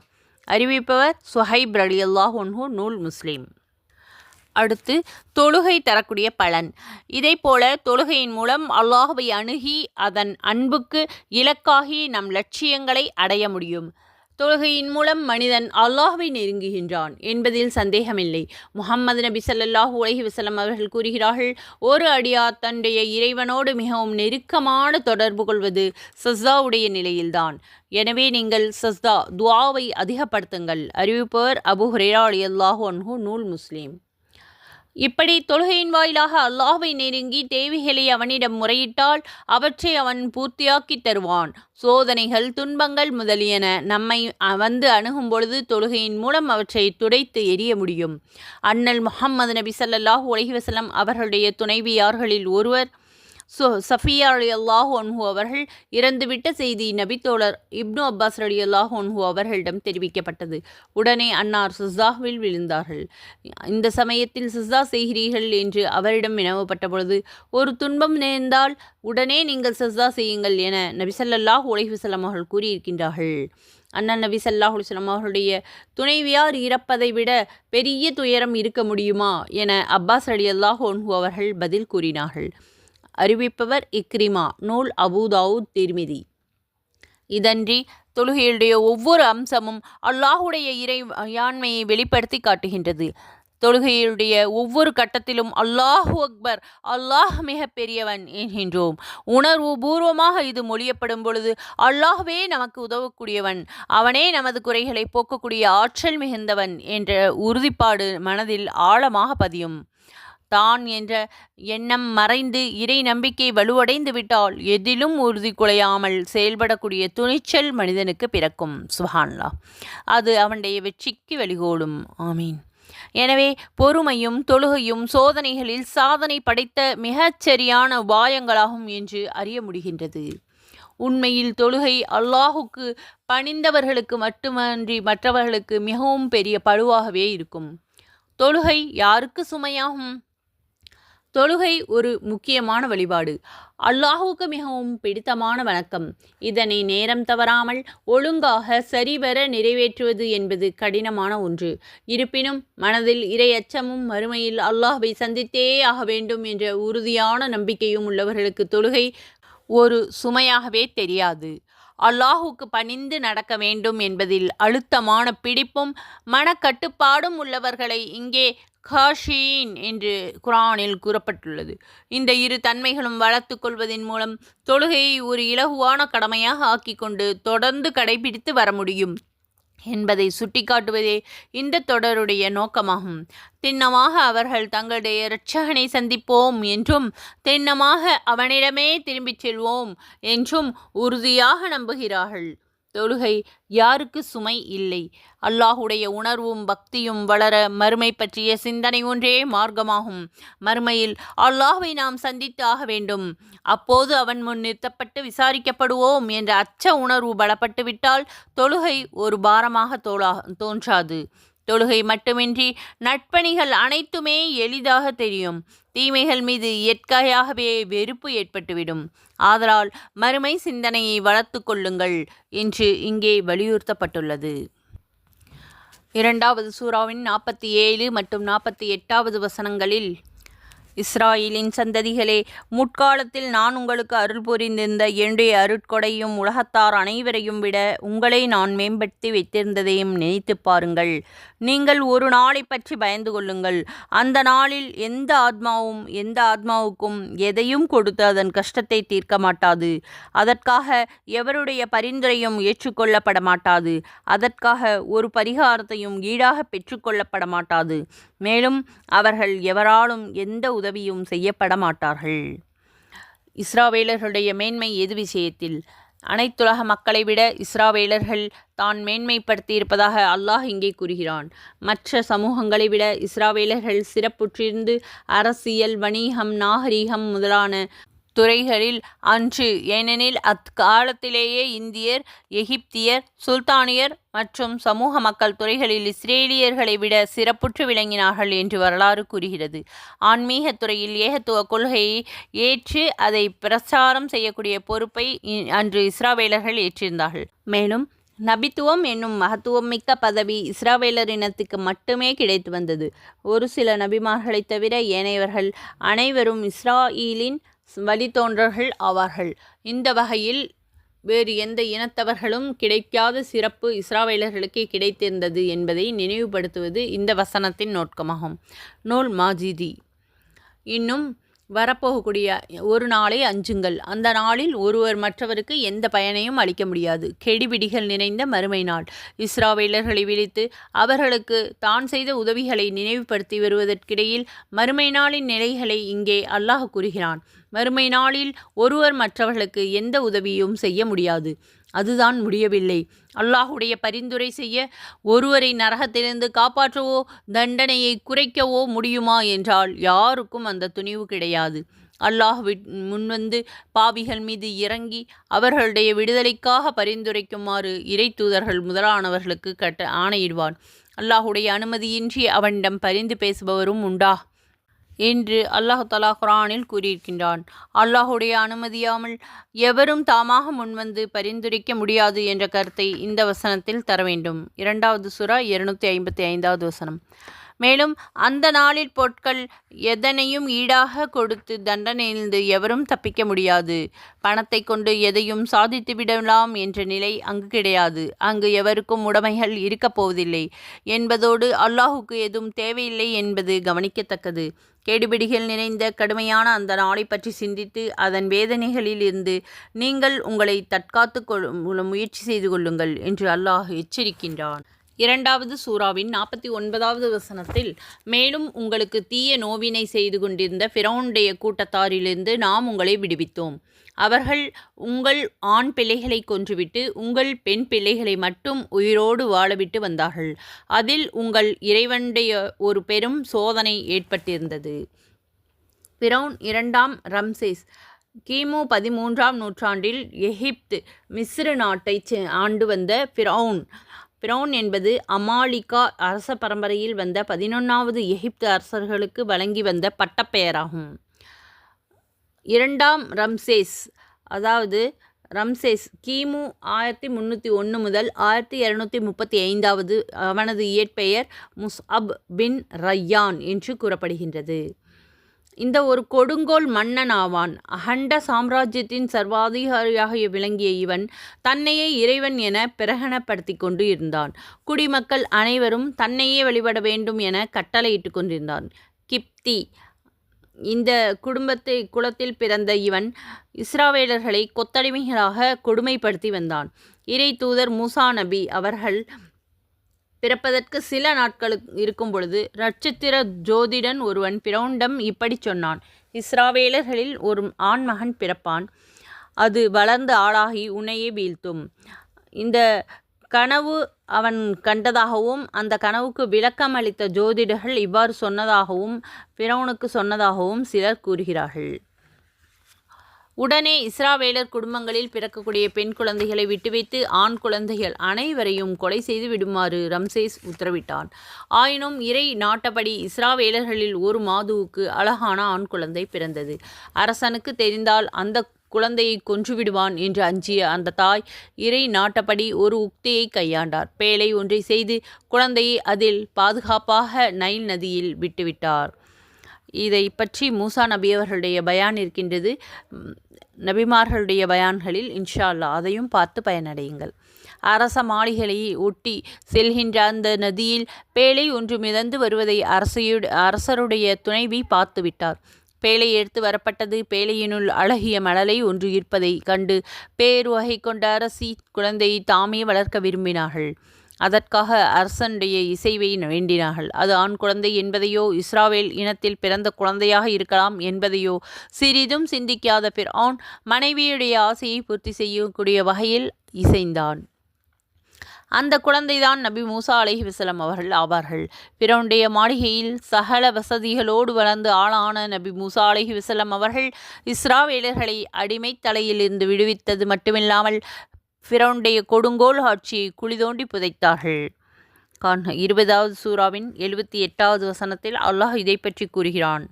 அறிவிப்பவர் சுஹைப் ரலியல்லாஹு அன்ஹு, நூல் முஸ்லிம். அடுத்து தொழுகை தரக்கூடிய பலன். இதைப்போல தொழுகையின் மூலம் அல்லாஹ்வை அணுகி அதன் அன்புக்கு இலக்காகி நம் லட்சியங்களை அடைய முடியும். தொழுகையின் மூலம் மனிதன் அல்லாஹ்வை நெருங்குகின்றான் என்பதில் சந்தேகமில்லை. முஹம்மது நபி ஸல்லல்லாஹு அலைஹி வஸல்லம் அவர்கள் கூறுகிறார்கள், ஒரு அடியார் தன்னுடைய இறைவனோடு மிகவும் நெருக்கமான தொடர்பு கொள்வது சஸ்தாவுடைய நிலையில்தான். எனவே நீங்கள் சஸ்தா துஆவை அதிகப்படுத்துங்கள். அறிவிப்பவர் அபூ ஹுரைரா ரலியல்லாஹு அன்ஹு, நூல் முஸ்லிம். இப்படி தொழுகையின் வாயிலாக அல்லாஹ்வை நெருங்கி தேவைகளை அவனிடம் முறையிட்டால் அவற்றை அவன் பூர்த்தியாக்கி தருவான். சோதனைகள், துன்பங்கள் முதலியன நம்மை வந்து அணுகும் பொழுது தொழுகையின் மூலம் அவற்றை துடைத்து எரிய முடியும். அண்ணல் முஹம்மது நபி ஸல்லல்லாஹு அலைஹி வஸல்லம் அவர்களுடைய துணைவியார்களில் ஒருவர் சஃபியா ரலியல்லாஹு அன்ஹு அவர்கள் இறந்துவிட்ட செய்தி நபித்தோழர் இப்னு அப்பாஸ் ரலியல்லாஹு அன்ஹு அவர்களிடம் தெரிவிக்கப்பட்டது. உடனே அன்னார் சஸ்தாவில் விழுந்தார்கள். இந்த சமயத்தில் சஸ்தா செய்கிறீர்கள் என்று அவரிடம் வினவப்பட்ட பொழுது, ஒரு துன்பம் நேர்ந்தால் உடனே நீங்கள் சஸ்தா செய்யுங்கள் என நபி ஸல்லல்லாஹு அலைஹி வஸல்லம் அவர்கள் கூறியிருக்கின்றார்கள். அண்ணல் நபி ஸல்லல்லாஹு அலைஹி வஸல்லம் அவர்களுடைய துணைவியார் இறப்பதை விட பெரிய துயரம் இருக்க முடியுமா என அப்பாஸ் ரலியல்லாஹு அன்ஹு அவர்கள் பதில் கூறினார்கள். அறிவிப்பவர் இக்ரிமா, நூல் அபூ தாவூத், திர்மிதி. இதன்றி தொழுகையுடைய ஒவ்வொரு அம்சமும் அல்லாஹுடைய இறையாண்மையை வெளிப்படுத்தி காட்டுகின்றது. தொழுகையுடைய ஒவ்வொரு கட்டத்திலும் அல்லாஹு அக்பர், அல்லாஹ் மிக பெரியவன் என்கின்றோம். உணர்வு பூர்வமாக இது மொழியப்படும் பொழுது அல்லாஹ்வே நமக்கு உதவக்கூடியவன், அவனே நமது குறைகளை போக்கக்கூடிய ஆற்றல் மிகுந்தவன் என்ற உறுதிப்பாடு மனதில் ஆழமாக பதியும். தான் என்ற எண்ணம் மறைந்து இறை நம்பிக்கை வலுவடைந்து விட்டால் எதிலும் உறுதி குலையாமல் செயல்படக்கூடிய துணிச்சல் மனிதனுக்கு பிறக்கும். சுப்ஹானல்லாஹ். அது அவனுடைய வெற்றிக்கு வழிகோலும். ஆமீன். எனவே பொறுமையும் தொழுகையும் சோதனைகளில் சாதனை படைத்த மிகச்சரியான உபாயங்களாகும் என்று அறிய முடிகின்றது. உண்மையில் தொழுகை அல்லாஹுக்கு பணிந்தவர்களுக்கு மட்டுமன்றி மற்றவர்களுக்கு மிகவும் பெரிய பழுவாகவே இருக்கும். தொழுகை யாருக்கு சுமையாகும்? தொழுகை ஒரு முக்கியமான வழிபாடு, அல்லாஹுக்கு மிகவும் பிடித்தமான வணக்கம். இதனை நேரம் தவறாமல் ஒழுங்காக சரிவர நிறைவேற்றுவது என்பது கடினமான ஒன்று. இருப்பினும் மனதில் இறை அச்சமும் மறுமையில் அல்லாஹ்வை சந்தித்தே ஆக வேண்டும் என்ற உறுதியான நம்பிக்கையும் உள்ளவர்களுக்கு தொழுகை ஒரு சுமையாகவே தெரியாது. அல்லாஹுக்கு பணிந்து நடக்க வேண்டும் என்பதில் அழுத்தமான பிடிப்பும் மனக்கட்டுப்பாடும் உள்ளவர்களை இங்கே காஷீன் என்று குர்ஆனில் கூறப்பட்டுள்ளது. இந்த இரு தன்மைகளும் வளர்த்து கொள்வதன் மூலம் தொழுகையை ஒரு இலகுவான கடமையாக ஆக்கிக்கொண்டு தொடர்ந்து கடைபிடித்து வர முடியும் என்பதை சுட்டிக்காட்டுவதே இந்த தொடருடைய நோக்கமாகும். திண்ணமாக அவர்கள் தங்களுடைய இரட்சகனை சந்திப்போம் என்றும் திண்ணமாக அவனிடமே திரும்பிச் செல்வோம் என்றும் உறுதியாக நம்புகிறார்கள். தொழுகை யாருக்கு சுமை இல்லை. அல்லாஹுடைய உணர்வும் பக்தியும் வளர மறுமை பற்றிய சிந்தனை ஒன்றே மார்க்கமாகும். மறுமையில் அல்லாஹ்வை நாம் சந்தித்து ஆக வேண்டும். அப்போது அவன் முன் நிறுத்தப்பட்டு விசாரிக்கப்படுவோம் என்ற அச்ச உணர்வு பலப்பட்டு விட்டால் தொழுகை ஒரு பாரமாக தோன்றாது. தொழுகை மட்டுமின்றி நட்பணிகள் அனைத்துமே எளிதாக தெரியும். தீமைகள் மீது இயற்கையாகவே வெறுப்பு ஏற்பட்டுவிடும். ஆதலால் மறுமை சிந்தனையை வளர்த்து கொள்ளுங்கள் என்று இங்கே வலியுறுத்தப்பட்டுள்ளது. 2வது சூராவின் 47 மற்றும் 48வது வசனங்களில், இஸ்ராயேலின் சந்ததிகளே, முற்காலத்தில் நான் உங்களுக்கு அருள் புரிந்திருந்த என்னுடைய அருட்கொடையும் உலகத்தார் அனைவரையும் விட உங்களை நான் மேம்படுத்தி வைத்திருந்ததையும் நினைத்து பாருங்கள். நீங்கள் ஒரு நாளை பற்றி பயந்து கொள்ளுங்கள். அந்த நாளில் எந்த ஆத்மாவுக்கும் எதையும் கொடுத்து அதன் கஷ்டத்தை தீர்க்க மாட்டாது. அதற்காக எவருடைய பரிந்துரையும் ஏற்றுக்கொள்ளப்பட மாட்டாது. அதற்காக ஒரு பரிகாரத்தையும் ஈடாக பெற்றுக்கொள்ளப்பட மாட்டாது. மேலும் அவர்கள் எவராலும் எந்த உதவியும் செய்யப்பட மாட்டார்கள். இஸ்ராவேலர்களுடைய மேன்மை எது விஷயத்தில்? அனைத்துலக மக்களை விட இஸ்ராவேலர்கள் தான் மேன்மைப்படுத்தியிருப்பதாக அல்லாஹ் இங்கே கூறுகிறான். மற்ற சமூகங்களை விட இஸ்ராவேலர்கள் சிறப்புற்றிருந்து அரசியல், வணிகம், நாகரிகம் முதலான துறைகளில் அன்று. ஏனெனில் அக்காலத்திலேயே இந்தியர், எகிப்தியர், சுல்தானியர் மற்றும் சமூக மக்கள் துறைகளில் இஸ்ரேலியர்களை விட சிறப்புற்று விளங்கினார்கள் என்று வரலாறு கூறுகிறது. ஆன்மீக துறையில் ஏகத்துவ கொள்கையை ஏற்று அதை பிரச்சாரம் செய்யக்கூடிய பொறுப்பை அன்று இஸ்ராவேலர்கள் ஏற்றிருந்தார்கள். மேலும் நபித்துவம் என்னும் மகத்துவம் மிக்க பதவி இஸ்ராவேலரினத்துக்கு மட்டுமே கிடைத்து வந்தது. ஒரு சில நபிமார்களைத் தவிர ஏனையவர்கள் அனைவரும் இஸ்ராயீலின் வழித்தோன்றல்கள் ஆவார்கள். இந்த வகையில் வேறு எந்த இனத்தவர்களும் கிடைக்காத சிறப்பு இஸ்ராவேலர்களுக்கே கிடைத்திருந்தது என்பதை நினைவுபடுத்துவது இந்த வசனத்தின் நோக்கமாகும். நூல் மாஜிதி. இன்னும் வரப்போகக்கூடிய ஒரு நாளை அஞ்சுங்கள். அந்த நாளில் ஒருவர் மற்றவருக்கு எந்த பயனையும் அளிக்க முடியாது. கெடிபிடிகள் நிறைந்த மறுமை நாள். இஸ்ராவேலர்களை விழித்து அவர்களுக்கு தான் செய்த உதவிகளை நினைவுபடுத்தி வருவதற்கிடையில் மறுமை நாளின் நிலைகளை இங்கே அல்லாஹ் கூறுகிறான். மறுமை நாளில் ஒருவர் மற்றவர்களுக்கு எந்த உதவியும் செய்ய முடியாது. அதுதான் முடியவில்லை. அல்லாஹுடைய பரிந்துரை செய்ய ஒருவரை நரகத்திலிருந்து காப்பாற்றவோ தண்டனையை குறைக்கவோ முடியுமா என்றால் யாருக்கும் அந்த துணிவு கிடையாது. அல்லாஹ் முன்வந்து பாவிகள் மீது இறங்கி அவர்களுடைய விடுதலைக்காக பரிந்துரைக்குமாறு இறை தூதர்கள் முதலானவர்களுக்கு ஆணையிடுவான். அல்லாஹுடைய அனுமதியின்றி அவனிடம் பரிந்து பேசுபவரும் உண்டா என்று அல்லாஹ் தஆலா குர்ஆனில் கூறியிருக்கின்றான். அல்லாஹுடைய அனுமதியாமல் எவரும் தாமாக முன்வந்து பரிந்துரைக்க முடியாது என்ற கருத்தை இந்த வசனத்தில் தர வேண்டும். 2வது சூரா 255வது வசனம். மேலும் அந்த நாளில் பொருட்கள் எதனையும் ஈடாக கொடுத்து தண்டனையிலிருந்து எவரும் தப்பிக்க முடியாது. பணத்தை கொண்டு எதையும் சாதித்து விடலாம் என்ற நிலை அங்கு கிடையாது. அங்கு எவருக்கும் உடைமைகள் இருக்கப் போவதில்லை என்பதோடு அல்லாஹுக்கு எதுவும் தேவையில்லை என்பது கவனிக்கத்தக்கது. கெடுபிடிகள் நிறைந்த கடுமையான அந்த நாளை பற்றி சிந்தித்து அதன் வேதனைகளில் இருந்து நீங்கள் உங்களை தற்காத்து முயற்சி செய்து கொள்ளுங்கள் என்று அல்லாஹ் எச்சரிக்கின்றான். 2வது சூராவின் 49வது வசனத்தில், மேலும் உங்களுக்கு தீய நோவினை செய்து கொண்டிருந்த ஃபிரௌனுடைய கூட்டத்தாரிலிருந்து நாம் உங்களை விடுவித்தோம். அவர்கள் உங்கள் ஆண் பிள்ளைகளை கொன்றுவிட்டு உங்கள் பெண் பிள்ளைகளை மட்டும் உயிரோடு வாழவிட்டு வந்தார்கள். அதில் உங்கள் இறைவனுடைய ஒரு பெரும் சோதனை ஏற்பட்டிருந்தது. ஃபிரௌன் 2ஆம் ரம்சேஸ் கிமு 13ஆம் நூற்றாண்டில் எகிப்து மிஸ்ரு நாட்டை ஆண்டு வந்த ஃபிரௌன் என்பது அமாலிகா அரச பரம்பரையில் வந்த 11வது எகிப்து அரசர்களுக்கு வழங்கி வந்த பட்டப்பெயராகும். 2ஆம் ரம்சேஸ் அதாவது ரம்சேஸ் கிமு 1301 முதல் 1235 அவனது இயற்பெயர் முஸ்அப் பின் ரய்யான் என்று கூறப்படுகின்றது. இந்த ஒரு கொடுங்கோல் மன்னன் ஆவான். அகண்ட சாம்ராஜ்யத்தின் சர்வாதிகாரியாக விளங்கிய இவன் தன்னையே இறைவன் என பிரகடனப்படுத்தி கொண்டு இருந்தான். குடிமக்கள் அனைவரும் தன்னையே வழிபட வேண்டும் என கட்டளையிட்டு கொண்டிருந்தான். கிப்தி இந்த குலத்தில் பிறந்த இவன் இஸ்ராவேலர்களை கொத்தடிமைகளாக கொடுமைப்படுத்தி வந்தான். இறை தூதர் மூசா நபி அவர்கள் பிறப்பதற்கு சில நாட்கள் இருக்கும் பொழுது நட்சத்திர ஜோதிடன் ஒருவன் பிறவுண்டம் இப்படி சொன்னான்: இஸ்ராவேலர்களில் ஒரு ஆண்மகன் பிறப்பான். அது வளர்ந்து ஆளாகி உன்னையே வீழ்த்தும். இந்த கனவு அவன் கண்டதாகவும் அந்த கனவுக்கு விளக்கம் அளித்த ஜோதிடர்கள் இவ்வாறு சொன்னதாகவும் பிறவுனுக்கு சொன்னதாகவும் சிலர் கூறுகிறார்கள். உடனே இஸ்ராவேலர் குடும்பங்களில் பிறக்கக்கூடிய பெண் குழந்தைகளை விட்டுவைத்து ஆண் குழந்தைகள் அனைவரையும் கொலை செய்து விடுமாறு ரம்சேஸ் உத்தரவிட்டான். ஆயினும் இறை நாட்டப்படி இஸ்ராவேலர்களில் ஒரு மாதுவுக்கு அழகான ஆண் குழந்தை பிறந்தது. அரசனுக்கு தெரிந்தால் அந்த குழந்தையை கொன்றுவிடுவான் என்று அஞ்சிய அந்த தாய் இறை நாட்டப்படி ஒரு உக்தியை கையாண்டார். பேழை ஒன்றை செய்து குழந்தையை அதில் பாதுகாப்பாக நைல் நதியில் விட்டுவிட்டார். இதை பற்றி மூசா நபி அவர்களுடைய பயான் இருக்கின்றது. நபிமார்களுடைய பயான்களில் இன்ஷா அல்லாஹ் அதையும் பார்த்து பயனடையுங்கள். அரச மாளிகையை ஒட்டி செல்கின்ற அந்த நதியில் பேழை ஒன்று மிதந்து வருவதை அரசருடைய துணைவி பார்த்துவிட்டார். பேழை எடுத்து வரப்பட்டது. பேழையினுள் அழகிய மழலை ஒன்று இருப்பதை கண்டு பேருவகை கொண்ட அரசி குழந்தையை தாமே வளர்க்க விரும்பினார்கள். அதற்காக அரசனுடைய இசைவை வேண்டினார்கள். அது ஆண் குழந்தை என்பதையோ இஸ்ராவேல் இனத்தில் பிறந்த குழந்தையாக இருக்கலாம் என்பதையோ சிறிதும் சிந்திக்காத பிர்ஆன் மனைவியுடைய ஆசையை பூர்த்தி செய்யக்கூடிய வகையில் இசைந்தான். அந்த குழந்தைதான் நபி மூசா அலைஹிவஸல்லம் அவர்கள் ஆவார்கள். பிறவுடைய மாளிகையில் சகல வசதிகளோடு வளர்ந்து ஆளான நபி மூசா அலைஹிவஸல்லம் அவர்கள் இஸ்ராவேலர்களை அடிமை தலையிலிருந்து விடுவித்தது மட்டுமில்லாமல் ஃபிரௌனுடைய கொடுங்கோல் ஆட்சியை குழி தோண்டி புதைத்தார்கள். 20வது சூராவின் 78வது வசனத்தில் அல்லாஹ் இதை பற்றி கூறுகிறான்.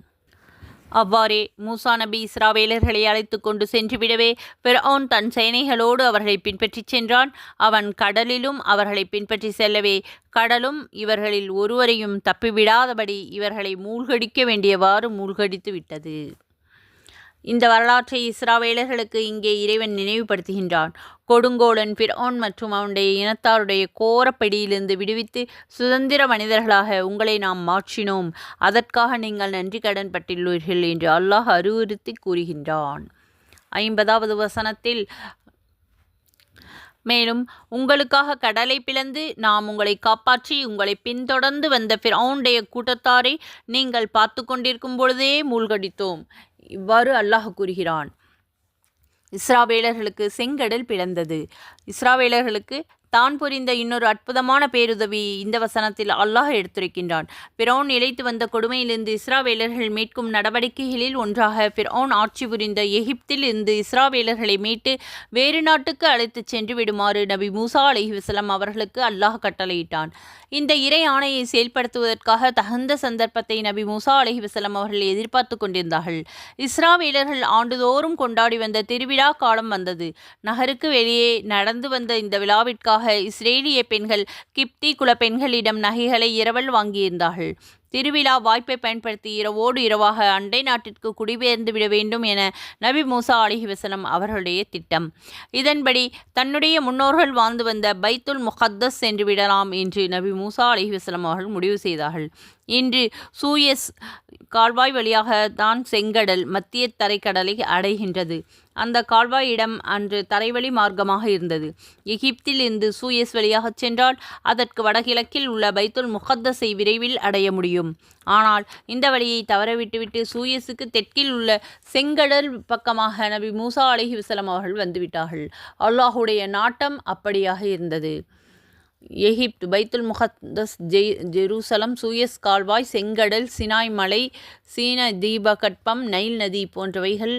அவ்வாறே மூசா நபி இஸ்ராவேலர்களை அழைத்து கொண்டு சென்றுவிடவே ஃபிரௌன் தன் சேனைகளோடு அவர்களை பின்பற்றிச் சென்றான். அவன் கடலிலும் அவர்களை பின்பற்றி செல்லவே கடலும் இவர்களில் ஒருவரையும் தப்பிவிடாதபடி இவர்களை மூழ்கடிக்க வேண்டியவாறு மூழ்கடித்து விட்டது. இந்த வரலாற்றை இஸ்ராவேலர்களுக்கு இங்கே இறைவன் நினைவுபடுத்துகின்றான். கொடுங்கோலன் ஃபிர்ஆன் மற்றும் அவனுடைய இனத்தாருடைய கோரப்படியிலிருந்து விடுவித்து சுதந்திர மனிதர்களாக உங்களை நாம் மாற்றினோம். அதற்காக நீங்கள் நன்றி கடன் பட்டுள்ளீர்கள் என்று அல்லாஹ் அறிவுறுத்தி கூறுகின்றான். 50வது வசனத்தில் மேலும் உங்களுக்காக கடலை பிளந்து நாம் உங்களை காப்பாற்றி உங்களை பின்தொடர்ந்து வந்த ஃபிர்ஆனுடைய கூட்டத்தாரை நீங்கள் பார்த்து கொண்டிருக்கும் பொழுதே மூழ்கடித்தோம். இவ்வாறு அல்லாஹ் கூறுகிறான். இஸ்ராவேலர்களுக்கு செங்கடல் பிளந்தது. இஸ்ராவேலர்களுக்கு தான் புரிந்த இன்னொரு அற்புதமான பேருதவி இந்த வசனத்தில் அல்லாஹ் எடுத்துரைக்கின்றான். ஃபிரௌன் இழைத்து வந்த கொடுமையிலிருந்து இஸ்ராவேலர்கள் மீட்கும் நடவடிக்கைகளில் ஒன்றாக ஃபிரௌன் ஆட்சி புரிந்த எகிப்தில் இருந்து இஸ்ராவேலர்களை மீட்டு வேறு நாட்டுக்கு அழைத்துச் சென்று விடுமாறு நபி மூசா அலைஹிவஸல்லம் அவர்களுக்கு அல்லாஹ் கட்டளையிட்டான். இந்த இறை ஆணையை செயல்படுத்துவதற்காக தகுந்த சந்தர்ப்பத்தை நபி மூசா அலைஹிவஸல்லம் அவர்கள் எதிர்பார்த்து கொண்டிருந்தார்கள். இஸ்ராவேலர்கள் ஆண்டுதோறும் கொண்டாடி வந்த திருவிழா காலம் வந்தது. நகருக்கு வெளியே நடந்து வந்த இந்த விழாவிற்காக இஸ்ரேலிய பெண்கள் கிப்தி குல பெண்களிடம் நகைகளை இரவல் வாங்கியிருந்தார்கள். திருவிழா வாய்ப்பை பயன்படுத்தி இரவோடு இரவாக அண்டை நாட்டிற்கு குடிபெயர்ந்து விட வேண்டும் என நபி மூசா அலைஹிவஸல்லம் அவர்களுடைய திட்டம். இதன்படி தன்னுடைய முன்னோர்கள் வாழ்ந்து வந்த பைத்துல் முகத்தஸ் சென்று விடலாம் என்று நபி மூசா அலைஹிவஸல்லம் அவர்கள் முடிவு செய்தார்கள். இன்று சூயஸ் கால்வாய் வழியாக தான் செங்கடல் மத்திய தரைக்கடலை அடைகின்றது. அந்த கால்வாய் இடம் அன்று தரைவழி மார்க்கமாக இருந்தது. எகிப்தில் இருந்து சூயஸ் வழியாக சென்றால் அதற்கு வடகிழக்கில் உள்ள பைத்துல் முகத்தஸை விரைவில் அடைய முடியும். ஆனால் இந்த வழியை தவறவிட்டுவிட்டு சூயஸுக்கு தெற்கில் உள்ள செங்கடல் பக்கமாக நபி மூசா அலைஹிவஸல்லம் அவர்கள் வந்துவிட்டார்கள். அல்லாஹுடைய நாட்டம் அப்படியாக இருந்தது. எகிப்து, பைத்துல் முகத்தஸ், ஜெருசலம், சூயஸ் கால்வாய், செங்கடல், சினாய் மலை, சீன தீபகற்பம், நைல் நதி போன்றவைகள்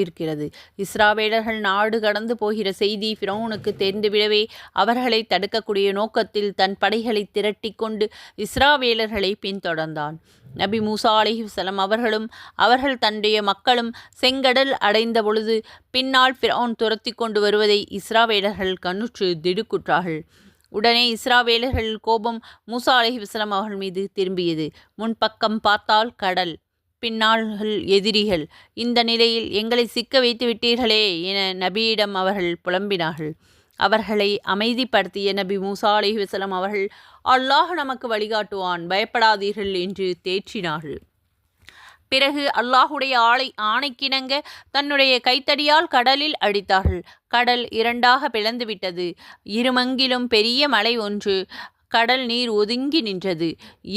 இருக்கிறது. இஸ்ராவேலர்கள் நாடு கடந்து போகிற செய்தி ஃபிரௌனுக்கு தெரிந்துவிடவே அவர்களை தடுக்கக்கூடிய நோக்கத்தில் தன் படைகளை திரட்டி கொண்டு இஸ்ராவேலர்களை பின்தொடர்ந்தான். நபி மூசா அலைஹிவஸல்லம் அவர்களும் அவர்கள் தன்னுடைய மக்களும் செங்கடல் அடைந்த பொழுது பின்னால் ஃபிரௌன் துரத்தி கொண்டு வருவதை இஸ்ராவேலர்கள் கண்ணுற்று திடுக்குற்றார்கள். உடனே இஸ்ராவேலர்கள் கோபம் மூசா அலைஹிவஸல்லம் அவர்கள் மீது திரும்பியது. முன்பக்கம் பார்த்தால் கடல், பின்னாள்கள் எதிரிகள். இந்த நிலையில் எங்களை சிக்க வைத்து விட்டீர்களே என நபியிடம் அவர்கள் புலம்பினார்கள். அவர்களை அமைதிப்படுத்திய நபி மூசா அலைஹிஸ்ஸலாம் அவர்கள், அல்லாஹ் நமக்கு வழிகாட்டுவான், பயப்படாதீர்கள் என்று தேற்றினார்கள். பிறகு அல்லாஹுடைய ஆணைக்கிணங்க தன்னுடைய கைத்தடியால் கடலில் அடித்தார்கள். கடல் இரண்டாக பிளந்துவிட்டது. இருமங்கிலும் பெரிய மலை ஒன்று. கடல் நீர் ஒதுங்கி நின்றது.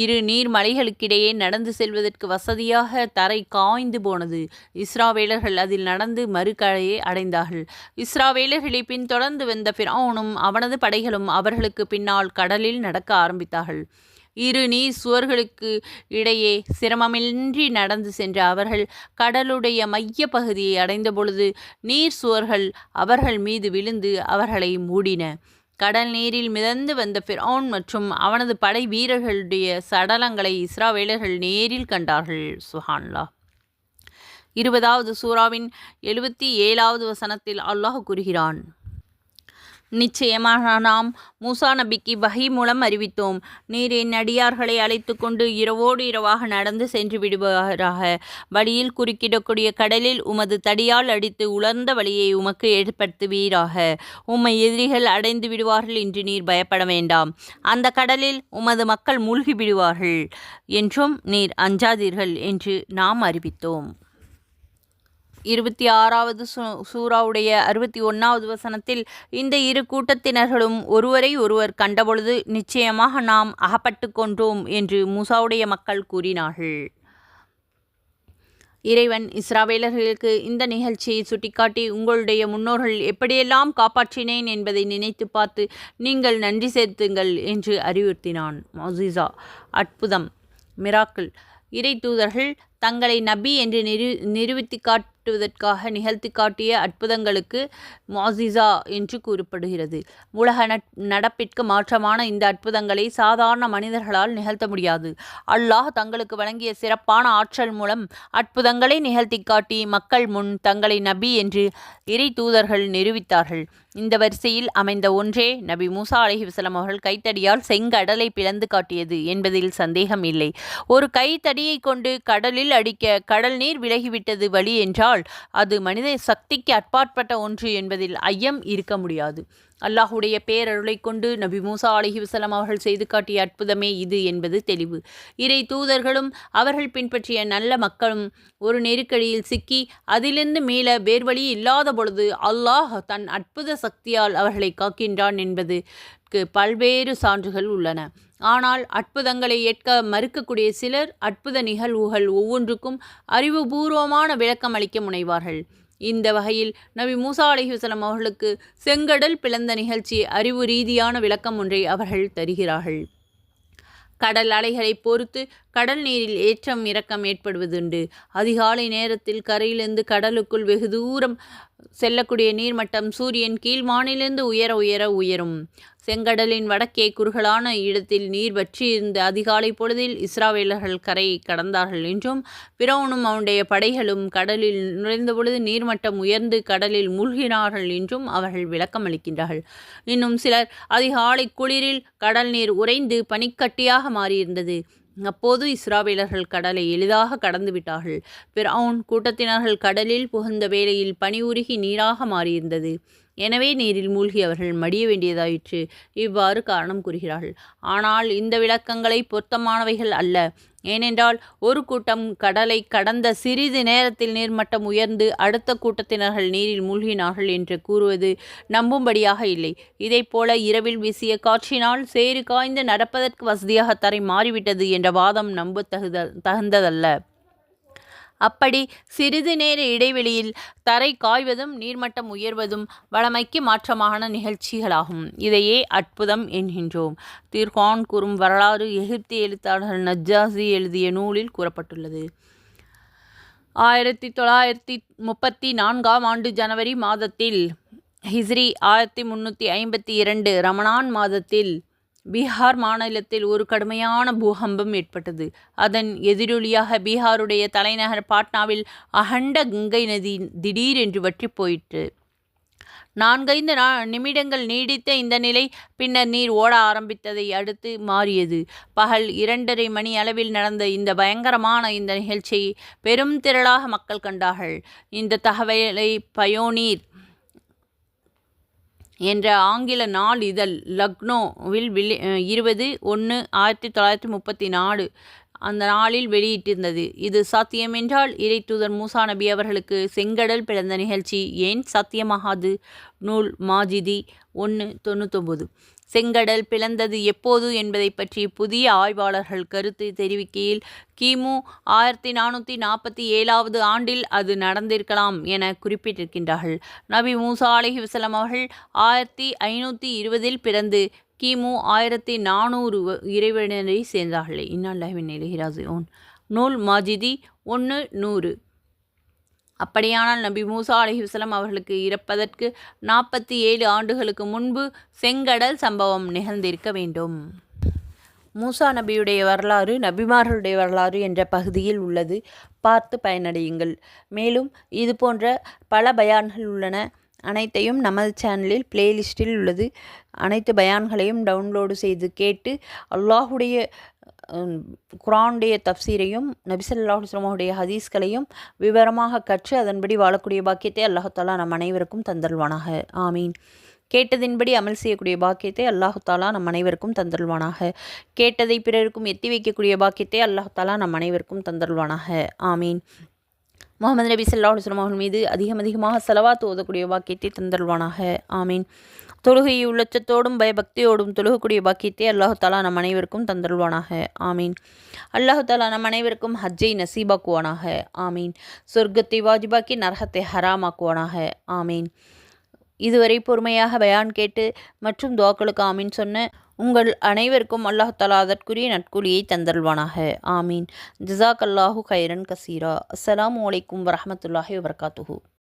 இரு நீர் மலைகளுக்கிடையே நடந்து செல்வதற்கு வசதியாக தரை காய்ந்து போனது. இஸ்ராவேலர்கள் அதில் நடந்து மறுகரையை அடைந்தார்கள். இஸ்ராவேலர்களை பின்தொடர்ந்து வந்த ஃபிரௌனும் அவனது படைகளும் அவர்களுக்கு பின்னால் கடலில் நடக்க ஆரம்பித்தார்கள். இரு நீர் சுவர்களுக்கு இடையே சிரமமின்றி நடந்து சென்ற அவர்கள் கடலுடைய மைய பகுதியை அடைந்த பொழுது நீர் சுவர்கள் அவர்கள் மீது விழுந்து அவர்களை மூடின. கடல் நீரில் மிதந்து வந்த ஃபிரௌன் மற்றும் அவனது படை வீரர்களுடைய சடலங்களை இஸ்ராவேலர்கள் நேரில் கண்டார்கள். சுப்ஹானல்லாஹ். 20வது சூராவின் 77வது வசனத்தில் அல்லாஹ் கூறுகிறான், நிச்சயமாக நாம் மூசா நபிக்கு வஹி மூலம் அறிவித்தோம். நீர் என் அடியார்களை அழைத்து கொண்டு இரவோடு இரவாக நடந்து சென்று விடுவாராக. வழியில் குறுக்கிடக்கூடிய கடலில் உமது தடியால் அடித்து உலர்ந்த வழியை உமக்கு ஏற்படுத்துவீராக. உம்மை எதிரிகள் அடைந்து விடுவார்கள் என்று நீர் பயப்பட வேண்டாம். அந்த கடலில் உமது மக்கள் மூழ்கி விடுவார்கள் என்றும் நீர் அஞ்சாதீர்கள் என்று நாம் அறிவித்தோம். 26வது சூராவுடைய 61வது வசனத்தில், இந்த இரு கூட்டத்தினர்களும் ஒருவரை ஒருவர் கண்டபொழுது நிச்சயமாக நாம் அகப்பட்டு கொண்டோம் என்று மூசாவுடைய மக்கள் கூறினார்கள். இறைவன் இஸ்ராவேலர்களுக்கு இந்த நிகழ்ச்சியை சுட்டிக்காட்டி, உங்களுடைய முன்னோர்கள் எப்படியெல்லாம் காப்பாற்றினேன் என்பதை நினைத்து பார்த்து நீங்கள் நன்றி செலுத்துங்கள் என்று அறிவுறுத்தினான். மொஜிசா, அற்புதம், மிராக்கிள். இறை தூதர்கள் தங்களை நபி என்று நிரூபித்து காட்டுவதற்காக நிகழ்த்தி காட்டிய அற்புதங்களுக்கு மொஜிசா என்று கூறப்படுகிறது. உலக நடப்பிற்கு மாற்றமான இந்த அற்புதங்களை சாதாரண மனிதர்களால் நிகழ்த்த முடியாது. அல்லாஹ் தங்களுக்கு வழங்கிய சிறப்பான ஆற்றல் மூலம் அற்புதங்களை நிகழ்த்தி காட்டி மக்கள் முன் தங்களை நபி என்று இறை தூதர்கள் நிரூபித்தார்கள். இந்த வரிசையில் அமைந்த ஒன்றே நபி மூசா அலைஹிஸ்ஸலாம் அவர்கள் கைத்தடியால் செங்கடலை பிளந்து காட்டியது என்பதில் சந்தேகம் இல்லை. ஒரு கைத்தடியை கொண்டு கடலில் அடிக்க கடல் நீர் விலகிவிட்டது வழி என்றால் அது மனித சக்திக்கு அப்பாற்பட்ட ஒன்று என்பதில் ஐயம் இருக்க முடியாது. அல்லாஹுடைய பேரருளை கொண்டு நபி மூசா அலைஹிஸ்ஸலாம் அவர்கள் செய்து காட்டிய அற்புதமே இது என்பது தெளிவு. இறை தூதர்களும் அவர்கள் பின்பற்றிய நல்ல மக்களும் ஒரு நெருக்கடியில் சிக்கி அதிலிருந்து மீள வேர்வழி இல்லாத பொழுது அல்லாஹ் தன் அற்புத சக்தியால் அவர்களை காக்கின்றான் என்பதுக்கு பல்வேறு சான்றுகள் உள்ளன. ஆனால் அற்புதங்களை ஏற்க மறுக்கக்கூடிய சிலர் அற்புத நிகழ்வுகள் ஒவ்வொன்றுக்கும் அறிவுபூர்வமான விளக்கம் அளிக்க முனைவார்கள். இந்த வகையில் நபி மூசா அலைஹிஸ்ஸலாம் அவர்களுக்கு செங்கடல் பிளந்த நிகழ்ச்சி அறிவு ரீதியான விளக்கம் ஒன்றை அவர்கள் தருகிறார்கள். கடல் அலைகளை பொறுத்து கடல் நீரில் ஏற்றம் இறக்கம் ஏற்படுவதுண்டு. அதிகாலை நேரத்தில் கரையிலிருந்து கடலுக்குள் வெகு தூரம் செல்லக்கூடிய நீர்மட்டம் சூரியன் கீழ்வானிலிருந்து உயரும். செங்கடலின் வடக்கே குறுகலான இடத்தில் நீர் வற்றியிருந்த அதிகாலை பொழுதில் இஸ்ராவேலர்கள் கரையை கடந்தார்கள் என்றும், பிறவுனும் அவனுடைய படைகளும் கடலில் நுழைந்த பொழுது நீர்மட்டம் உயர்ந்து கடலில் மூழ்கினார்கள் என்றும் அவர்கள் விளக்கம் அளிக்கின்றார்கள். இன்னும் சிலர் அதிகாலை குளிரில் கடல் நீர் உறைந்து பனிக்கட்டியாக மாறியிருந்தது. அப்போது இஸ்ராவேலர்கள் கடலை எளிதாக கடந்து விட்டார்கள். பிறவுன் கூட்டத்தினர்கள் கடலில் புகுந்த வேளையில் பனி உருகி நீராக மாறியிருந்தது. எனவே நீரில் மூழ்கி அவர்கள் மடிய வேண்டியதாயிற்று. இவ்வாறு காரணம் கூறுகிறார்கள். ஆனால் இந்த விளக்கங்களை பொருத்தமானவைகள் அல்ல. ஏனென்றால் ஒரு கூட்டம் கடலை கடந்த சிறிது நேரத்தில் நீர்மட்டம் உயர்ந்து அடுத்த கூட்டத்தினர்கள் நீரில் மூழ்கினார்கள் என்று கூறுவது நம்பும்படியாக இல்லை. இதைப்போல இரவில் வீசிய காற்றினால் சேறு காய்ந்து நடப்பதற்கு வசதியாக தரை மாறிவிட்டது என்ற வாதம் நம்ப தகுந்ததல்ல. அப்படி சிறிது நேர இடைவெளியில் தரை காய்வதும் நீர்மட்டம் உயர்வதும் வழமைக்கு மாற்றமான நிகழ்ச்சிகளாகும். இதையே அற்புதம் என்கின்றோம். தீர்கான் கூறும் வரலாறு எகிப்திய எழுத்தாளர் நஜ்ஜாசி எழுதிய நூலில் கூறப்பட்டுள்ளது. 1934ஆம் ஆண்டு ஜனவரி மாதத்தில் ஹிஜ்ரி 1352 ரமணான் மாதத்தில் பீகார் மாநிலத்தில் ஒரு கடுமையான பூகம்பம் ஏற்பட்டது. அதன் எதிரொலியாக பீகாருடைய தலைநகர் பாட்னாவில் அகண்ட கங்கை நதி திடீரென்று வற்றி போயிற்று. 4-5 நிமிடங்கள் நீடித்த இந்த நிலை பின்னர் நீர் ஓட ஆரம்பித்ததை அடுத்து மாறியது. பகல் 2:30 மணி அளவில் நடந்த இந்த பயங்கரமான இந்த நிகழ்ச்சியை பெரும் திரளாக மக்கள் கண்டார்கள். இந்த தகவலை பயோனீர் என்ற ஆங்கில நாளிதழ் லக்னோவில் 20/1/1934 அந்த நாளில் வெளியிட்டிருந்தது. இது சாத்தியமென்றால் இறைத்தூதர் மூசா நபி அவர்களுக்கு செங்கடல் பிளந்த நிகழ்ச்சி ஏன் சாத்தியமாகாது? நூல் மாஜிதி 1:99. செங்கடல் பிளந்தது எப்போது என்பதை பற்றி புதிய ஆய்வாளர்கள் கருத்து தெரிவிக்கையில் கிமு 1447வது ஆண்டில் அது நடந்திருக்கலாம் என குறிப்பிட்டிருக்கின்றார்கள். நபி மூசா அலைஹிஸ்ஸலாம் அவர்கள் 1520இல் பிறந்து கிமு 1400 இறைவனை சேர்ந்தார்கள். இன்னாலில்லாஹி வ இன்னா இலைஹி ராஜிஊன். நூல் மாஜிதி 1:100. அப்படியானால் நபி மூசா அலைஹிஸ்ஸலாம் அவர்களுக்கு இறப்பதற்கு 47 ஆண்டுகளுக்கு முன்பு செங்கடல் சம்பவம் நிகழ்ந்திருக்க வேண்டும். மூசா நபியுடைய வரலாறு நபிமார்களுடைய வரலாறு என்ற பகுதியில் உள்ளது. பார்த்து பயனடையுங்கள். மேலும் இது போன்ற பல பயான்கள் உள்ளன. அனைத்தையும் நமது சேனலில் பிளேலிஸ்டில் உள்ளது. அனைத்து பயான்களையும் டவுன்லோடு செய்து கேட்டு அல்லாஹுடைய குர்ஆனுடைய தப்சீரையும் நபி ஸல்லல்லாஹு அலைஹி வஸல்லம் ஹதீஸ்களையும் விவரமாக கற்று அதன்படி வாழக்கூடிய பாக்கியத்தை அல்லாஹ் தஆலா நம் அனைவருக்கும் தந்தருள்வானாக. ஆமீன். கேட்டதின்படி அமல் செய்யக்கூடிய பாக்கியத்தை அல்லாஹ் தஆலா நம் அனைவருக்கும் தந்தருள்வானாக. கேட்டதை பிறருக்கும் எத்தி வைக்கக்கூடிய பாக்கியத்தை அல்லாஹ் தஆலா நம் அனைவருக்கும் தந்தருள்வானாக. ஆமீன். முஹம்மது நபி ஸல்லல்லாஹு அலைஹி வஸல்லம் அவர்கள் மீது அதிகமாக ஸலவாத் ஓதக்கூடிய பாக்கியத்தை தந்தருள்வானாக. ஆமீன். தொழுகையை உள்ளச்சத்தோடும் பயபக்தியோடும் தொழுகக்கூடிய பாக்கியத்தை அல்லாஹ் தஆலா நம் அனைவருக்கும் தந்தருள்வானாக. ஆமீன். அல்லாஹ் தஆலா நம் அனைவருக்கும் ஹஜ்ஜை நசீபாக்குவானாக. ஆமீன். சொர்க்கத்தை வாஜிபாக்கி நரகத்தை ஹராமாக்குவானாக. ஆமீன். இதுவரை பொறுமையாக பயான் கேட்டு மற்றும் துஆக்களுக்கு ஆமீன் சொன்ன உங்கள் அனைவருக்கும் அல்லாஹ் தஆலா அதற்குரிய நற்கூலியை தந்தருள்வானாக. ஆமீன். ஜஸாக்கல்லாஹு கைரன் கசீரா. அஸ்ஸலாமு அலைக்கும் வரஹ்மத்துல்லாஹி வபரகாத்துஹு.